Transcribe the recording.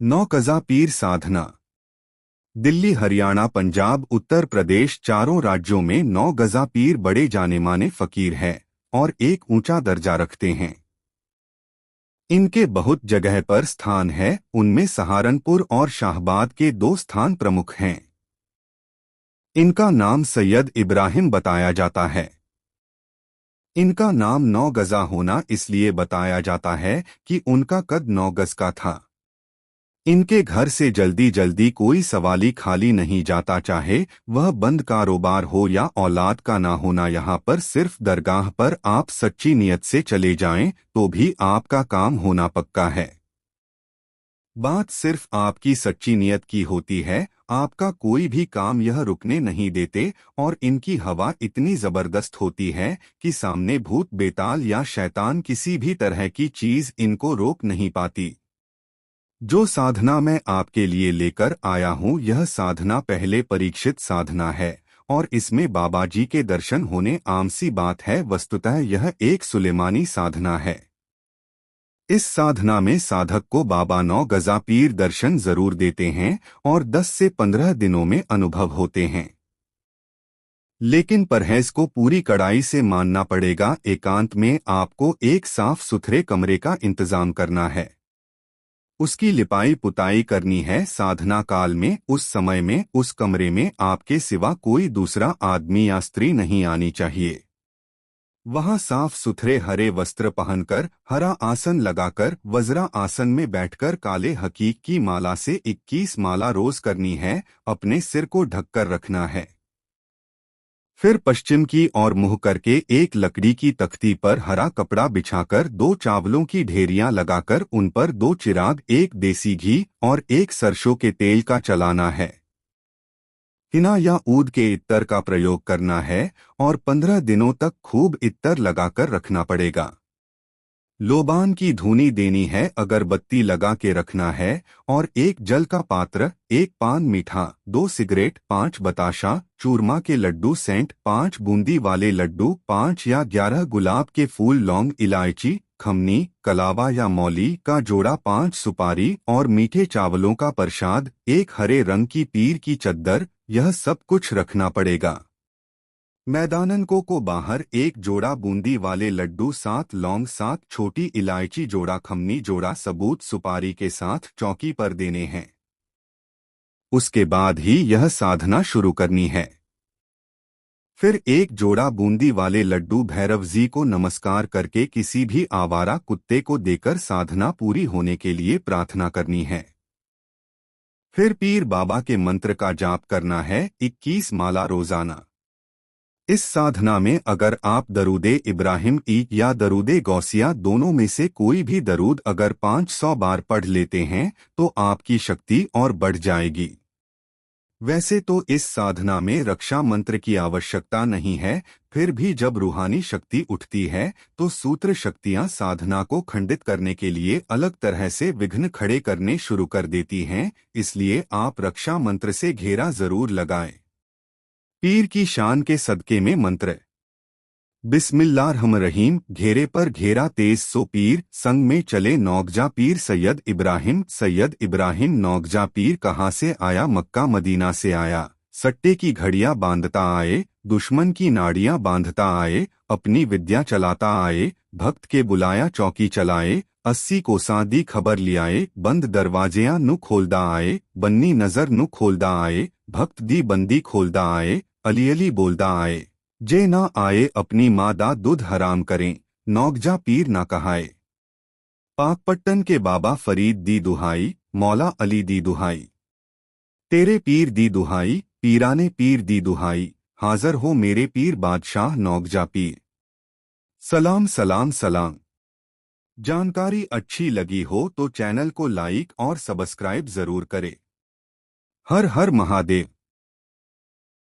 नौकज़ा पीर साधना। दिल्ली, हरियाणा, पंजाब, उत्तर प्रदेश चारों राज्यों में नौगज़ा पीर बड़े जाने माने फकीर हैं और एक ऊंचा दर्जा रखते हैं। इनके बहुत जगह पर स्थान है, उनमें सहारनपुर और शाहबाद के दो स्थान प्रमुख हैं। इनका नाम सैयद इब्राहिम बताया जाता है। इनका नाम 9 गज़ा होना इसलिए बताया जाता है कि उनका कद 9 गज का था। इनके घर से जल्दी जल्दी कोई सवाली खाली नहीं जाता, चाहे वह बंद कारोबार हो या औलाद का ना होना। यहाँ पर सिर्फ दरगाह पर आप सच्ची नियत से चले जाएं तो भी आपका काम होना पक्का है। बात सिर्फ आपकी सच्ची नियत की होती है, आपका कोई भी काम यह रुकने नहीं देते। और इनकी हवा इतनी जबरदस्त होती है कि सामने भूत बेताल या शैतान किसी भी तरह की चीज इनको रोक नहीं पाती। जो साधना मैं आपके लिए लेकर आया हूँ, यह साधना पहले परीक्षित साधना है और इसमें बाबा जी के दर्शन होने आम सी बात है। वस्तुतः यह एक सुलेमानी साधना है। इस साधना में साधक को बाबा 9 गज़ा पीर दर्शन जरूर देते हैं और 10 से 15 दिनों में अनुभव होते हैं। लेकिन परहेज को पूरी कड़ाई से मानना पड़ेगा। एकांत में आपको एक साफ सुथरे कमरे का इंतजाम करना है, उसकी लिपाई पुताई करनी है। साधना काल में, उस समय में, उस कमरे में आपके सिवा कोई दूसरा आदमी या स्त्री नहीं आनी चाहिए। वहां साफ सुथरे हरे वस्त्र पहनकर, हरा आसन लगाकर, वज्रा आसन में बैठकर काले हकीक की माला से 21 माला रोज करनी है। अपने सिर को ढककर रखना है। फिर पश्चिम की ओर मुंह करके एक लकड़ी की तख्ती पर हरा कपड़ा बिछाकर 2 चावलों की ढेरियां लगाकर उन पर 2 चिराग, एक देसी घी और एक सरसों के तेल का चलाना है। हिना या ऊद के इत्तर का प्रयोग करना है और 15 दिनों तक खूब इत्तर लगाकर रखना पड़ेगा। लोबान की धूनी देनी है, अगरबत्ती लगा के रखना है और एक जल का पात्र, 1 पान मीठा, 2 सिगरेट, 5 बताशा, चूरमा के लड्डू, सेंट, 5 बूंदी वाले लड्डू, 5 या 11 गुलाब के फूल, लौंग, इलायची, खमनी, कलावा या मौली का जोड़ा, 5 सुपारी और मीठे चावलों का प्रसाद, 1 हरे रंग की पीर की चद्दर, यह सब कुछ रखना पड़ेगा। मैदाननको को बाहर 1 जोड़ा बूंदी वाले लड्डू, 7 लौंग, 7 छोटी इलायची, जोड़ा खमनी, जोड़ा सबूत सुपारी के साथ चौकी पर देने हैं। उसके बाद ही यह साधना शुरू करनी है। फिर 1 जोड़ा बूंदी वाले लड्डू भैरव जी को नमस्कार करके किसी भी आवारा कुत्ते को देकर साधना पूरी होने के लिए प्रार्थना करनी है। फिर पीर बाबा के मंत्र का जाप करना है, 21 माला रोजाना। इस साधना में अगर आप दरूदे इब्राहिम या दरूदे गौसिया दोनों में से कोई भी दरूद अगर 500 बार पढ़ लेते हैं तो आपकी शक्ति और बढ़ जाएगी। वैसे तो इस साधना में रक्षा मंत्र की आवश्यकता नहीं है, फिर भी जब रूहानी शक्ति उठती है तो सूत्र शक्तियां साधना को खंडित करने के लिए अलग तरह से विघ्न खड़े करने शुरू कर देती हैं। इसलिए आप रक्षा मंत्र से घेरा जरूर लगाएं। पीर की शान के सदके में मंत्र। बिस्मिल्लाहिर्रहमानिर्रहीम। घेरे पर घेरा तेज सो पीर, संग में चले 9 गज़ा पीर सैयद इब्राहिम। सैयद इब्राहिम 9 गज़ा पीर कहाँ से आया? मक्का मदीना से आया। सट्टे की घड़ियां बांधता आए, दुश्मन की नाड़ियां बांधता आए, अपनी विद्या चलाता आए, भक्त के बुलाया चौकी चलाए, 80 कोसां दी खबर लियाए, बंद दरवाजेयां नु खोलदा आए, बन्नी नजर नु खोलदा आए, भक्त दी बंदी खोलदा आए, अली अली बोलदा आए, जे ना आए अपनी माँ दा दूध हराम करें, 9 गज़ा पीर ना कहाए। पाकपट्टन के बाबा फरीद दी दुहाई, मौला अली दी दुहाई, तेरे पीर दी दुहाई, पीराने पीर दी दुहाई, हाजिर हो मेरे पीर बादशाह 9 गज़ा पीर। सलाम सलाम सलाम। जानकारी अच्छी लगी हो तो चैनल को लाइक और सब्सक्राइब जरूर करें। हर हर महादेव।